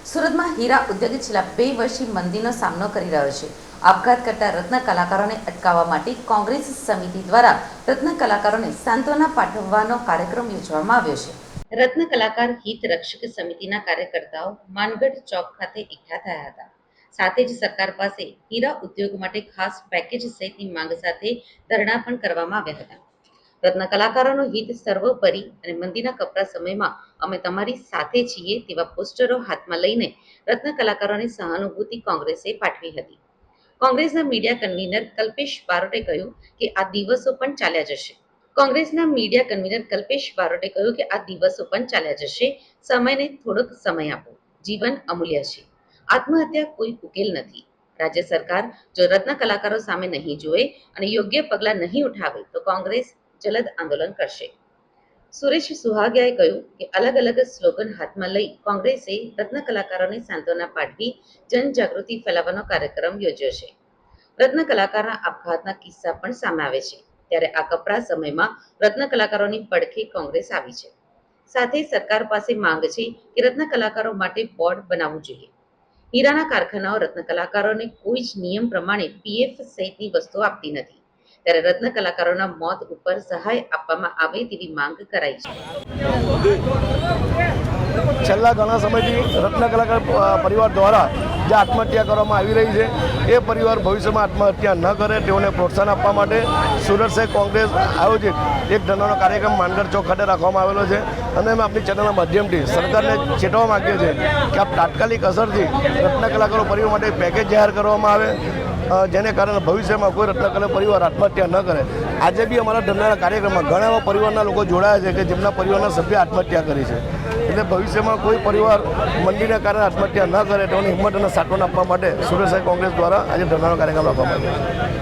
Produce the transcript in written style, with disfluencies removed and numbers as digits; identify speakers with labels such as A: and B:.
A: સુરતમાં હીરા ઉદ્યોગ છેલ્લા 2 વર્ષથી મંદીનો સામનો કરી રહ્યો છે। આપઘાત કરતા રત્ન કલાકારોને અટકાવવા માટે કોંગ્રેસ સમિતિ દ્વારા રત્ન કલાકારોને સાંત્વના પાઠવવાનો કાર્યક્રમ યોજવામાં આવ્યો છે। રત્ન કલાકાર હિત રક્ષક સમિતિના કાર્યકર્તાઓ માનગઢ ચોક ખાતે એકઠા થયા હતા। સાથે જ સરકાર પાસે હીરા ઉદ્યોગ માટે ખાસ પેકેજ સહિતની માંગ સાથે ધરણા પણ કરવામાં આવ્યા હતા। રત્ન કલાકારોનું હિત સર્વોપરી અને મંદીના કપરા સમયમાં અમે તમારી સાથે છીએ તેવા પોસ્ટરો હાથમાં લઈને રત્ન કલાકારોની સહાનુભૂતિ કોંગ્રેસે પાઠવી હતી। કોંગ્રેસના મીડિયા કન્વીનર કલ્પેશ બારોટે કહ્યું કે આ દિવસો પણ ચાલ્યા જશે। સમયને થોડોક સમય આપો। જીવન અમૂલ્ય છે। આત્મહત્યા કોઈ ઉકેલ નથી। રાજ્ય સરકાર જો રત્ન કલાકારો સામે નહીં જોવે અને યોગ્ય પગલાં નહીં ઉઠાવે તો કોંગ્રેસ જલદ આંદોલન કરશે। સુરેશ સુહાગિયાએ કહ્યું કે અલગ અલગ સ્લોગન હાથમાં લઈ કોંગ્રેસે રત્ન કલાકારોને સાંત્વના પાઠવી જનજાગૃતિ ફેલાવવાનો કાર્યક્રમ યોજ્યો છે। રત્ન કલાકારના આપઘાતના કિસ્સા પણ સામે આવે છે, ત્યારે આ કપરા સમયમાં રત્ન કલાકારોની પડખે કોંગ્રેસ આવી છે। સાથે સરકાર પાસે માંગ છે કે રત્ન કલાકારો માટે બોર્ડ બનાવવું જોઈએ। હીરાના કારખાનાઓ રત્ન કલાકારોને કોઈ જ નિયમ પ્રમાણે પીએફ સહિતની વસ્તુઓ આપતી નથી, ત્યારે રત્ન કલાકારોના મોત ઉપર સહાય આપવામાં આવે તેવી માંગ કરાઈ છે।
B: છેલ્લા ઘણા સમયથી રત્ન કલાકાર પરિવાર દ્વારા જે આત્મહત્યા કરવામાં આવી રહી છે એ પરિવાર ભવિષ્યમાં આત્મહત્યા ન કરે તેઓને પ્રોત્સાહન આપવા માટે સુરત શહેર કોંગ્રેસ આયોજિત એક ધરણાનો કાર્યક્રમ માનગઢ ચોક ખાતે રાખવામાં આવેલો છે અને અમે આપણી ચેનલના માધ્યમથી સરકારને ચેતવવા માંગીએ છીએ કે આ તાત્કાલિક અસરથી રત્ન કલાકારો પરિવાર માટે પેકેજ જાહેર કરવામાં આવે, જેને કારણે ભવિષ્યમાં કોઈ રત્ન કલાકાર પરિવાર આત્મહત્યા ન કરે। આજે બી અમારા ધરણાના કાર્યક્રમમાં ઘણા એવા પરિવારના લોકો જોડાયા છે કે જેમના પરિવારના સભ્ય આત્મહત્યા કરી છે, એટલે ભવિષ્યમાં કોઈ પરિવાર મંદીના કારણે આત્મહત્યા ન કરે તેઓની હિંમત અને સાંત્વના આપવા માટે સુરત શહેર કોંગ્રેસ દ્વારા આજે ધરણાનો કાર્યક્રમ રાખવામાં આવ્યો છે।